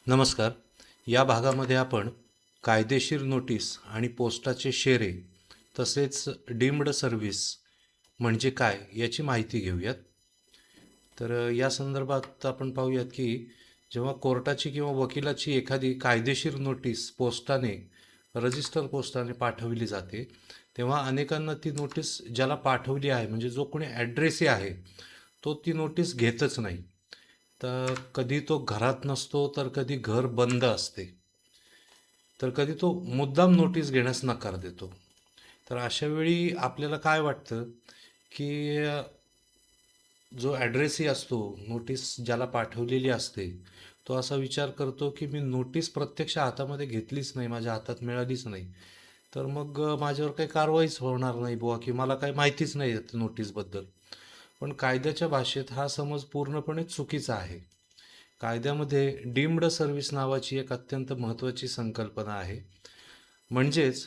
नमस्कार. या भागामध्ये आपण कायदेशीर नोटीस आणि पोस्टाचे शेरे तसेच डीम्ड सर्व्हिस म्हणजे काय याची माहिती घेऊयात. या संदर्भात आपण पाहूयात की जेव्हा कोर्टाची किंवा वकिलाची एखादी कायदेशीर नोटीस पोस्टाने रजिस्टर पोस्टाने पाठवली जाते, तेव्हा अनेकांना ती नोटीस ज्याला पाठवली आहे म्हणजे जो कोणी ॲड्रेसी आहे तो ती नोटीस घेतच नाही. तर कधी तो घरात नसतो, तर कधी घर बंद असते, तर कधी तो मुद्दाम नोटीस घेण्यास नकार देतो. तर अशा वेळी आपल्याला काय वाटतं की जो ॲड्रेसही असतो, नोटीस ज्याला पाठवलेली असते, तो असा विचार करतो की मी नोटीस प्रत्यक्ष हातामध्ये घेतलीच नाही, माझ्या हातात मिळालीच नाही, तर मग माझ्यावर काही कारवाईच होणार नाही बुवा, की मला काही माहितीच नाही येत नोटीसबद्दल. पण कायद्याच्या भाषेत हा समज पूर्णपणे चुकीचा आहे. कायद्यामध्ये डीम्ड सर्व्हिस नावाची एक अत्यंत महत्त्वाची संकल्पना आहे. म्हणजेच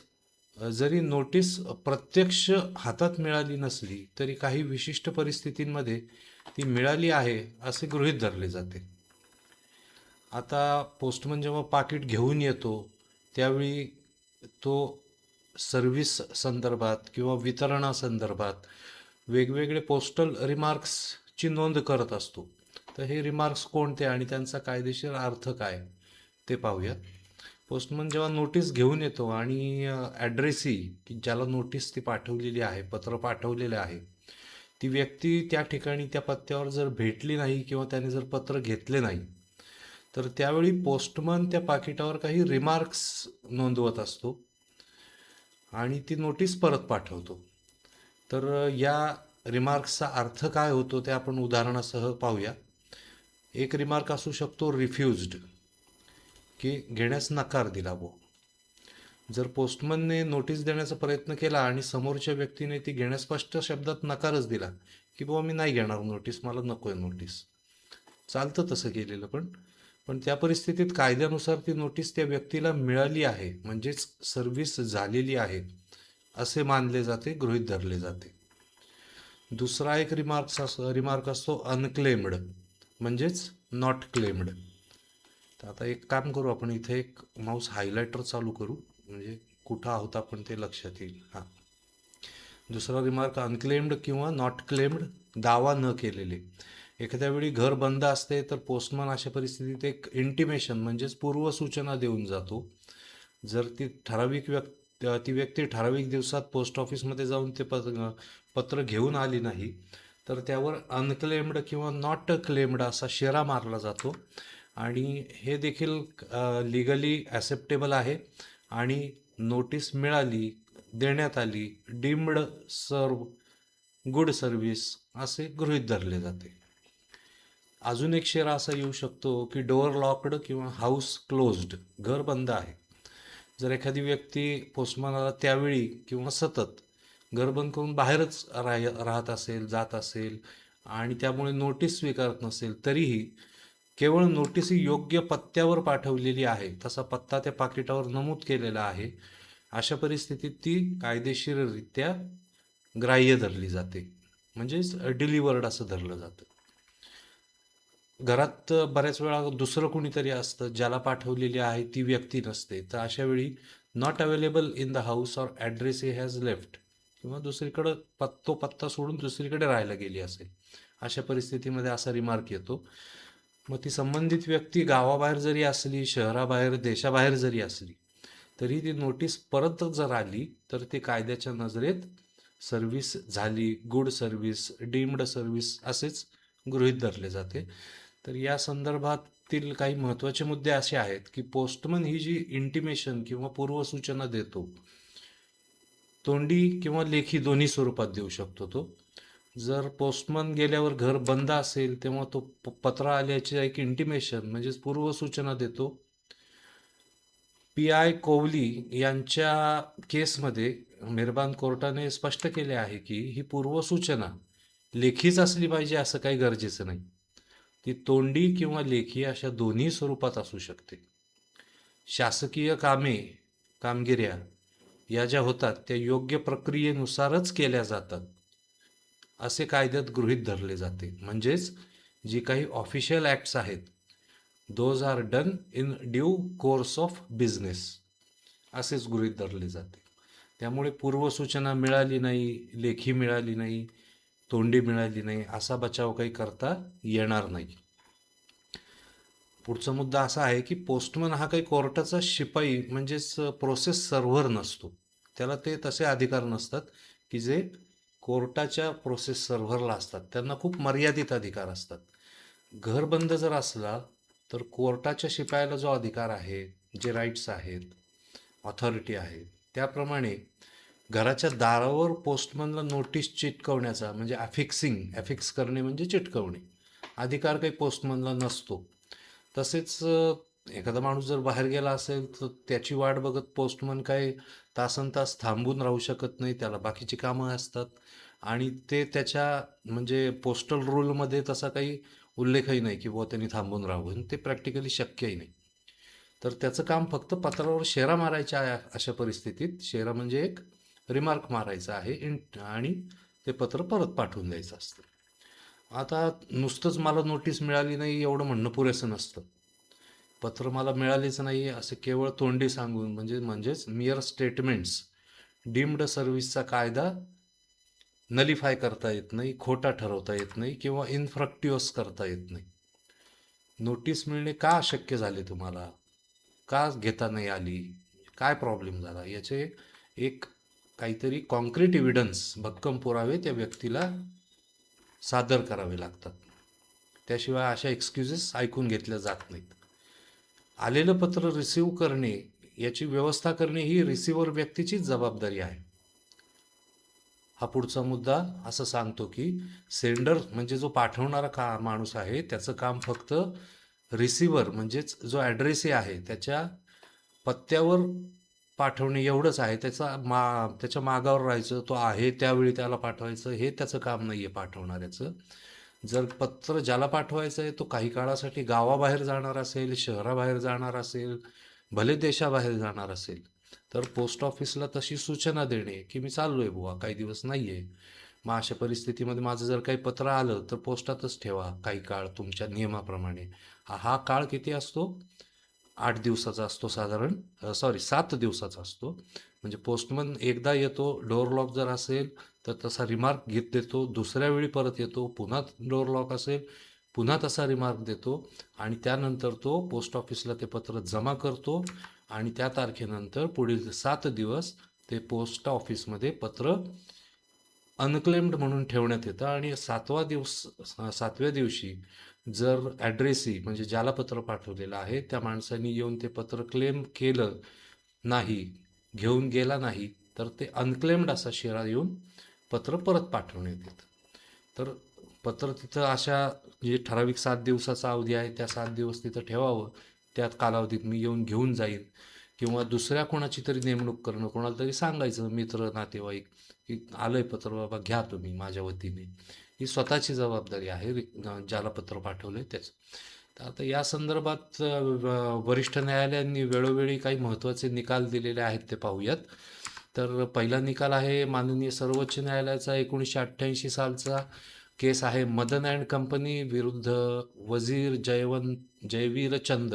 जरी नोटीस प्रत्यक्ष हातात मिळाली नसली तरी काही विशिष्ट परिस्थितींमध्ये ती मिळाली आहे असे गृहीत धरले जाते. आता पोस्टमन जेव्हा पाकिट घेऊन येतो त्यावेळी तो सर्व्हिस संदर्भात किंवा वितरणासंदर्भात वेगवेगळे पोस्टल रिमार्क्सची नोंद करत असतो. तर हे रिमार्क्स कोणते आणि त्यांचा कायदेशीर अर्थ काय ते पाहूयात. पोस्टमन जेव्हा नोटीस घेऊन येतो आणि ॲड्रेसी की ज्याला नोटीस ती पाठवलेली आहे, पत्र पाठवलेले आहे, ती व्यक्ती त्या ठिकाणी त्या पत्त्यावर जर भेटली नाही किंवा त्याने जर पत्र घेतले नाही, तर त्यावेळी पोस्टमन त्या पाकिटावर काही रिमार्क्स नोंदवत असतो आणि ती नोटीस परत पाठवतो. या रिमार्क्सचा अर्थ काय होतो ते आपण उदाहरणासह पाहूया. एक रिमार्क असू शकतो रिफ्युज्ड, की घेण्यास नकार दिला बुवा. जर पोस्टमनने नोटीस देण्याचा प्रयत्न केला आणि समोरच्या व्यक्तीने ती घेण्यास स्पष्ट शब्दात नकारच दिला, की बुवा मी नाही घेणार नोटीस, मला नको आहे नोटीस, चालतं तसं केलेलं. पण त्या परिस्थितीत कायद्यानुसार ती नोटीस त्या व्यक्तीला मिळाली आहे, म्हणजेच सर्व्हिस झालेली आहे असे मानले जाते, गृहीत धरले जाते. दुसरा एक रिमार्क असतो अनक्लेम्ड, म्हणजेच नॉट क्लेम्ड. तर आता एक काम करू, आपण इथे एक माऊस हायलायटर चालू करू, म्हणजे कुठं आहोत आपण ते लक्षात येईल. हां, दुसरा रिमार्क अनक्लेम्ड किंवा नॉट क्लेम्ड, दावा न केलेले. एखाद्या वेळी घर बंद असते तर पोस्टमन अशा परिस्थितीत एक इंटिमेशन म्हणजेच पूर्वसूचना देऊन जातो. जर ती व्यक्ती ठराविक दिवसात पोस्ट ऑफिसमध्ये जाऊन ते पत्र घेऊन आली नाही, तर त्यावर अनक्लेम्ड किंवा नॉट क्लेम्ड असा शेरा मारला जातो. आणि हे देखील लिगली ॲसेप्टेबल आहे. आणि नोटीस मिळाली, देण्यात आली, डीम्ड सर्व गुड सर्व्हिस असे गृहीत धरले जाते. अजून एक शेरा असा येऊ शकतो की डोअर लॉक्ड किंवा हाऊस क्लोज्ड, घर बंद आहे. जर एखादी व्यक्ती पोस्टमनाला त्यावेळी किंवा सतत घर बंद करून बाहेरच राहत असेल, जात असेल आणि त्यामुळे नोटीस स्वीकारत नसेल, तरीही केवळ नोटीस ही योग्य पत्त्यावर पाठवलेली आहे, तसा पत्ता त्या पाकिटावर नमूद केलेला आहे, अशा परिस्थितीत ती कायदेशीररित्या ग्राह्य धरली जाते, म्हणजेच डिलिव्हर्ड असं धरलं जातं. घरात बऱ्याच वेळा दुसरं कुणीतरी असतं, ज्याला पाठवलेली आहे ती व्यक्ती नसते, तर अशा वेळी not available in the house or address he has left, किंवा दुसरीकडं तो पत्ता सोडून दुसरीकडे राहायला गेली असेल, अशा परिस्थितीमध्ये असा रिमार्क येतो. मग ती संबंधित व्यक्ती गावाबाहेर जरी असली, शहराबाहेर, देशाबाहेर जरी असली, तरी ती नोटीस परत जर आली तर ती कायद्याच्या नजरेत सर्व्हिस झाली, गुड सर्व्हिस, डीम्ड सर्व्हिस असेच गृहीत धरले जाते. तर या संदर्भातील काही महत्त्वाचे मुद्दे असे आहेत की पोस्टमन ही जी इंटिमेशन किंवा पूर्वसूचना देतो, तोंडी किंवा लेखी दोन्ही स्वरूपात देऊ शकतो तो. जर पोस्टमन गेल्यावर घर बंद असेल तेव्हा तो पत्र आल्याची एक इंटिमेशन म्हणजेच पूर्वसूचना देतो. पी.आय. कोहली यांच्या केसमध्ये मेहरबान कोर्टाने स्पष्ट केले आहे की ही पूर्वसूचना लेखीच असली पाहिजे असं काही गरजेचं नाही. ती तोंडी किंवा लेखी अशा दोन्ही स्वरूपात असू शकते. शासकीय कामगिऱ्या या ज्या होतात त्या योग्य प्रक्रियेनुसारच केल्या जातात असे कायद्यात गृहीत धरले जाते. म्हणजेच जी काही ऑफिशियल ॲक्ट्स आहेत those are done in due course of business, असेच गृहीत धरले जाते. त्यामुळे पूर्वसूचना मिळाली नाही, लेखी मिळाली नाही, तोंडी मिळाली नाही, असा बचाव काही करता येणार नाही. पुढचा मुद्दा असा आहे की पोस्टमन हा काही कोर्टाचा शिपाई म्हणजेच प्रोसेस सर्व्हर नसतो. त्याला ते तसे अधिकार नसतात की जे कोर्टाच्या प्रोसेस सर्व्हरला असतात. त्यांना खूप मर्यादित अधिकार असतात. घर बंद जर असला तर कोर्टाच्या शिपायाला जो अधिकार आहे, जे राईट्स आहेत, ऑथॉरिटी आहे, त्याप्रमाणे घराच्या दारावर पोस्टमनला नोटीस चिटकवण्याचा म्हणजे ॲफिक्स करणे म्हणजे चिटकवणे, अधिकार काही पोस्टमनला नसतो. तसेच एखादा माणूस जर बाहेर गेला असेल तर त्याची वाट बघत पोस्टमन काय तासनतास थांबून राहू शकत नाही. त्याला बाकीची कामं असतात आणि ते त्याच्या म्हणजे पोस्टल रूलमध्ये तसा काही उल्लेखही नाही की बुवा त्यांनी थांबून राहावं. ते प्रॅक्टिकली शक्यही नाही. तर त्याचं काम फक्त पत्रावर शेरा मारायच्या आहे. अशा परिस्थितीत शेरा म्हणजे एक रिमार्क मारायचा आहे आणि ते पत्र परत पाठवून द्यायचं असतं. आता नुसतंच मला नोटीस मिळाली नाही एवढं म्हणणं पुरेसं नसतं. पत्र मला मिळालेच नाही असे केवळ तोंडी सांगून म्हणजेच मियर स्टेटमेंट्स डीम्ड सर्व्हिसचा कायदा नलिफाय करता येत नाही, खोटा ठरवता येत नाही किंवा इनफ्रक्टिओस करता येत नाही. नोटीस मिळणे का अशक्य झाले तुम्हाला, का घेता नाही आली, काय प्रॉब्लेम झाला, याचे एक काहीतरी कॉन्क्रीट एव्हिडन्स, भक्कम पुरावे त्या व्यक्तीला सादर करावे लागतात. त्याशिवाय अशा एक्सक्युजेस ऐकून घेतल्या जात नाहीत. आलेलं पत्र रिसीव्ह करणे, याची व्यवस्था करणे ही रिसिव्हर व्यक्तीचीच जबाबदारी आहे. हा पुढचा मुद्दा असं सांगतो की सेंडर म्हणजे जो पाठवणारा माणूस आहे त्याचं काम फक्त रिसिव्हर म्हणजेच जो ॲड्रेसी आहे त्याच्या पत्त्यावर पाठवणे एवढंच आहे. त्याच्या मागावर राहायचं, तो आहे त्यावेळी त्याला पाठवायचं, हे त्याचं काम नाही आहे पाठवणाऱ्याचं. जर पत्र ज्याला पाठवायचं आहे तो काही काळासाठी गावाबाहेर जाणार असेल, शहराबाहेर जाणार असेल, भले देशाबाहेर जाणार असेल, तर पोस्ट ऑफिसला तशी सूचना देणे की मी चाललोय बुवा, काही दिवस नाही आहे. मग अशा परिस्थितीमध्ये माझं जर काही पत्र आलं तर पोस्टातच ठेवा काही काळ तुमच्या नियमाप्रमाणे. हा काळ किती असतो? 8 दिवसाचा असतो साधारण, 7 दिवसाचा असतो. म्हणजे पोस्टमन एकदा येतो, डोअर लॉक जर असेल तर तसा रिमार्क घेत देतो, दुसऱ्या वेळी परत येतो, पुन्हा डोअर लॉक असेल पुन्हा तसा रिमार्क देतो आणि त्यानंतर तो पोस्ट ऑफिसला ते पत्र जमा करतो आणि त्या तारखेनंतर पुढील 7 दिवस ते पोस्ट ऑफिसमध्ये पत्र अनक्लेम्ड म्हणून ठेवण्यात येतं आणि 7व्या दिवशी जर ॲड्रेसी म्हणजे ज्याला पत्र पाठवलेलं आहे त्या माणसाने येऊन ते पत्र क्लेम केलं नाही, घेऊन गेला नाही, तर ते अनक्लेम्ड असा शेरा येऊन पत्र परत पाठवण्यात येतं. तर पत्र तिथं अशा जे ठराविक 7 दिवसाचा अवधी आहे त्या 7 दिवस तिथं ठेवावं. त्यात कालावधीत मी येऊन घेऊन जाईन किंवा दुसऱ्या कोणाची तरी नेमणूक करणं, कोणाला तरी सांगायचं मित्र नातेवाईक की आलंय पत्र बाबा घ्या तुम्ही माझ्या वतीने. ही स्वतःची जबाबदारी आहे ज्याला पत्र पाठवलंय त्याच. तर आता या संदर्भात वरिष्ठ न्यायालयांनी वेळोवेळी काही महत्त्वाचे निकाल दिलेले आहेत ते पाहूयात. तर पहिला निकाल आहे माननीय सर्वोच्च न्यायालयाचा 1988 सालचा केस आहे मदन अँड कंपनी विरुद्ध वजीर जयवीर चंद.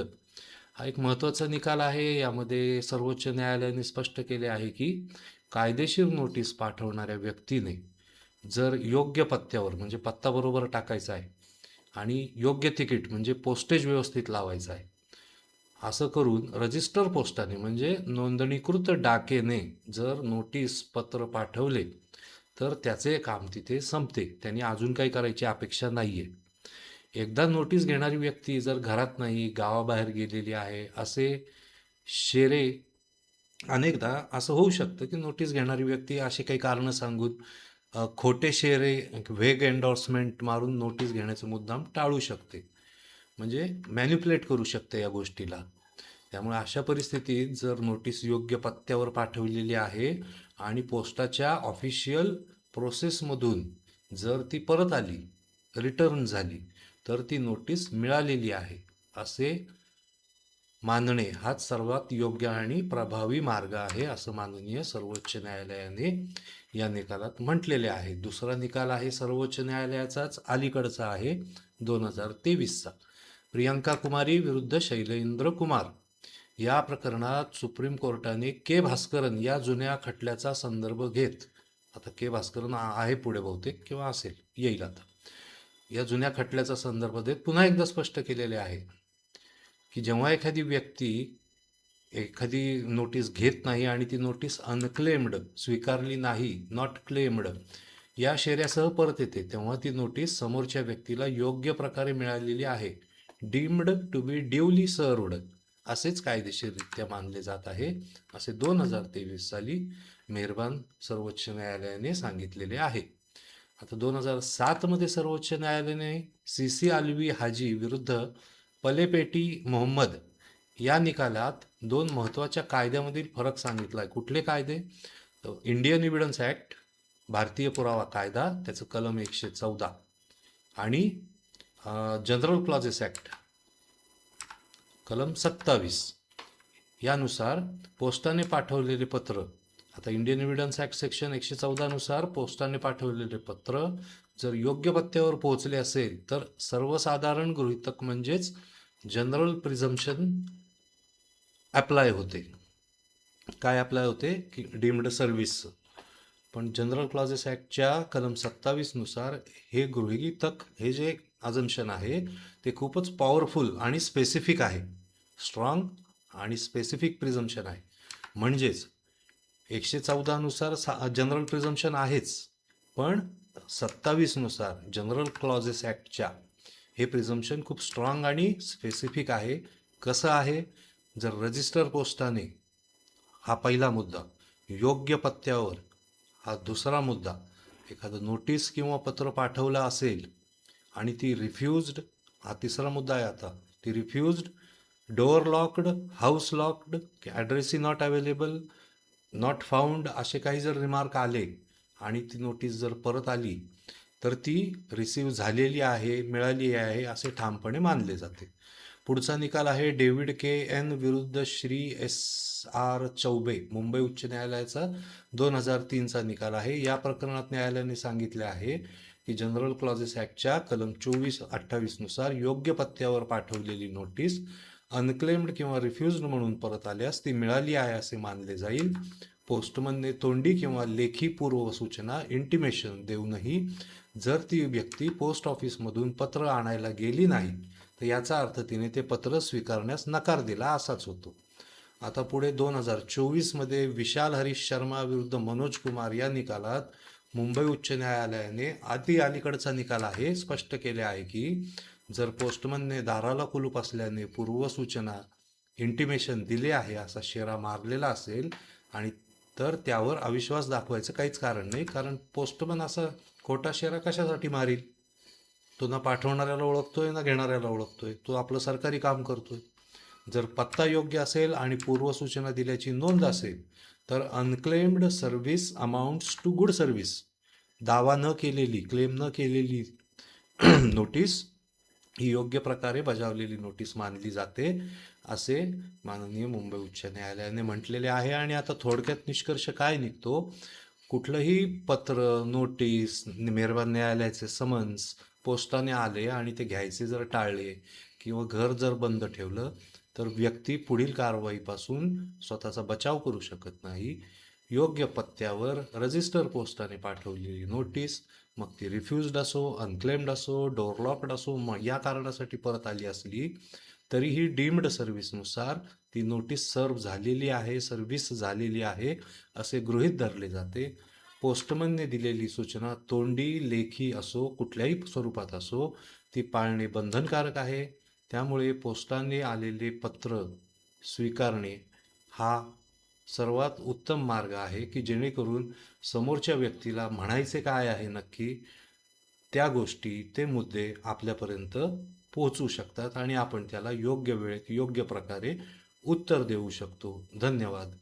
हा एक महत्त्वाचा निकाल आहे. यामध्ये सर्वोच्च न्यायालयाने स्पष्ट केले आहे की कायदेशीर नोटीस पाठवणाऱ्या व्यक्तीने जर योग्य पत्त्यावर म्हणजे पत्ता बरोबर टाकायचा आहे आणि योग्य तिकीट म्हणजे पोस्टेज व्यवस्थित लावायचं आहे, असं करून रजिस्टर पोस्टाने म्हणजे नोंदणीकृत डाकेने जर नोटीस पत्र पाठवले तर त्याचे काम तिथे संपते. त्यांनी अजून काही करायची अपेक्षा नाही आहे. एकदा नोटीस घेणारी व्यक्ती जर घरात नाही, गावाबाहेर गेलेली आहे, असे शेरे अनेकदा असं होऊ शकतं की नोटीस घेणारी व्यक्ती अशी काही कारणं सांगून खोटे शेरे, व्हेग एन्डॉर्समेंट मारून नोटीस घेण्याचं मुद्दाम टाळू शकते. म्हणजे मॅनिप्युलेट करू शकते या गोष्टीला. त्यामुळे अशा परिस्थितीत जर नोटीस योग्य पत्त्यावर पाठवलेली आहे आणि पोस्टाच्या ऑफिशियल प्रोसेसमधून जर ती परत आली, रिटर्न झाली, तर ती नोटीस मिळालेली आहे असे मानणे हाच सर्वात योग्य आणि प्रभावी मार्ग आहे, असं माननीय सर्वोच्च न्यायालयाने या निकालात म्हटलेले आहे. दुसरा निकाल आहे सर्वोच्च न्यायालयाचाच अलीकडचा आहे 2023चा. प्रियंका कुमारी विरुद्ध शैलेंद्र कुमार या प्रकरणात सुप्रीम कोर्टाने के भास्करन या जुन्या खटल्याचा संदर्भ घेत, आता के भास्करन आहे पुढे बहुतेक किंवा असेल, येईल आता, या जुन्या खटल्याचा संदर्भ देत पुन्हा एकदा स्पष्ट केलेले आहे की जेव्हा एखादी व्यक्ती एखादी नोटीस घेत नाही आणि ती नोटीस अनक्लेम्ड, स्वीकारली नाही, नॉट क्लेम्ड या शेऱ्यासह परत येते, तेव्हा ती नोटीस समोरच्या व्यक्तीला योग्य प्रकारे मिळालेली आहे, deemed to be duly served, असेच कायदेशीररित्या मानले जात आहे, असे 2023 साली मेहरबान सर्वोच्च न्यायालयाने सांगितलेले आहे. आता 2007 मध्ये सर्वोच्च न्यायालयाने सीसी आल्वी हाजी विरुद्ध पलेपेटी मोहम्मद या निकालात दोन महत्त्वाच्या कायद्यामधील फरक सांगितला आहे. कुठले कायदे? इंडियन एव्हिडन्स ॲक्ट, भारतीय पुरावा कायदा, त्याचं कलम 114 आणि जनरल क्लॉजेस ॲक्ट कलम 27 यानुसार पोस्टाने पाठवलेले पत्र, आता इंडियन एव्हिडन्स ॲक्ट सेक्शन 114 नुसार पोस्टाने पाठवलेले पत्र जर योग्य पत्त्यावर पोहोचले असेल तर सर्वसाधारण गृहीतक म्हणजेच जनरल प्रिझम्पशन अप्लाय होते. काय अप्लाय होते? की डीम्ड सर्व्हिस. पण जनरल क्लॉजेस ॲक्टच्या कलम 27 नुसार हे गृहीतक, हे जे अजम्पशन आहे ते खूपच पॉवरफुल आणि स्पेसिफिक आहे, स्ट्रॉंग आणि स्पेसिफिक प्रिझम्पशन आहे. म्हणजेच 114 नुसार जनरल प्रिझम्पशन आहेच, पण 27 नुसार जनरल क्लॉजेस ॲक्टच्या हे प्रिझम्पशन खूप स्ट्रॉंग आणि स्पेसिफिक आहे. कसं आहे? जर रजिस्टर पोस्टाने, हा पहिला मुद्दा, योग्य पत्त्यावर, हा दुसरा मुद्दा, एखादं नोटीस किंवा पत्र पाठवलं असेल आणि ती रिफ्युज्ड, हा तिसरा मुद्दा आहे. आता ती refused, door locked, house locked, address not available, not found असे काही जर रिमार्क आले आणि ती नोटीस जर परत आली तर ती रिसीव्ह झालेली आहे, मिळाली आहे असे ठामपणे मानले जाते. पुढचा निकाल आहे डेव्हिड के एन विरुद्ध श्री एस आर चौबे, मुंबई उच्च न्यायालयाचा 2003चा निकाल आहे. या प्रकरणात न्यायालयाने सांगितले आहे की जनरल क्लॉजेस ॲक्टच्या कलम 24-28 नुसार योग्य पत्त्यावर पाठवलेली नोटीस अनक्लेम्ड किंवा रिफ्युज्ड म्हणून परत आल्यास ती मिळाली आहे असे मानले जाईल. पोस्टमनने तोंडी किंवा लेखी पूर्वसूचना, इंटिमेशन देऊनही जर ती व्यक्ती पोस्ट ऑफिसमधून पत्र आणायला गेली नाही तर याचा अर्थ तिने ते पत्र स्वीकारण्यास नकार दिला असाच होतो. आता पुढे 2024 मध्ये विशाल हरीश शर्मा विरुद्ध मनोज कुमार या निकालात मुंबई उच्च न्यायालयाने अलीकडचा निकाल आहे, स्पष्ट केले आहे की जर पोस्टमनने दाराला कुलूप असल्याने पूर्वसूचना, इंटिमेशन दिले आहे असा शेरा मारलेला असेल आणि तर त्यावर अविश्वास दाखवायचं काहीच कारण नाही, कारण पोस्टमन असा खोटा शेरा कशासाठी मारील? तो ना पाठवणाऱ्याला ओळखतोय ना घेणाऱ्याला ओळखतोय, तो आपलं सरकारी काम करतोय. जर पत्ता योग्य असेल आणि पूर्वसूचना दिल्याची नोंद असेल तर unclaimed service amounts to good service, दावा न केलेली, क्लेम न केलेली नोटीस ही योग्य प्रकारे बजावलेली नोटीस मानली जाते, असे माननीय मुंबई उच्च न्यायालयाने म्हटलेले आहे. आणि आता थोडक्यात निष्कर्ष काय निघतो? कुठलंही पत्र, नोटीस, मेहरबान न्यायालयाचे समन्स पोस्टाने आले आणि ते घ्यायचे जर टाळले किंवा घर जर बंद ठेवलं तर व्यक्ती पुढील कारवाईपासून स्वतःचा बचाव करू शकत नाही. योग्य पत्त्यावर रजिस्टर पोस्टाने पाठवलेली नोटीस, मग ती रिफ्युज्ड असो, अनक्लेम्ड असो, डोअर लॉक्ड असो, मग या कारणासाठी परत आली असली तरीही डीम्ड सर्व्हिसनुसार ती नोटीस सर्व झालेली आहे, सर्व्हिस झालेली आहे असे गृहीत धरले जाते. पोस्टमनने दिलेली सूचना तोंडी, लेखी असो, कुठल्याही स्वरूपात असो, ती पाळणे बंधनकारक आहे. त्यामुळे पोस्टाने आलेले पत्र स्वीकारणे हा सर्वात उत्तम मार्ग आहे की जेणेकरून समोरच्या व्यक्तीला म्हणायचे काय आहे नक्की, त्या गोष्टी, ते मुद्दे आपल्यापर्यंत पोहोचू शकतात आणि आपण त्याला योग्य वेळेत योग्य प्रकारे उत्तर देऊ शकतो. धन्यवाद.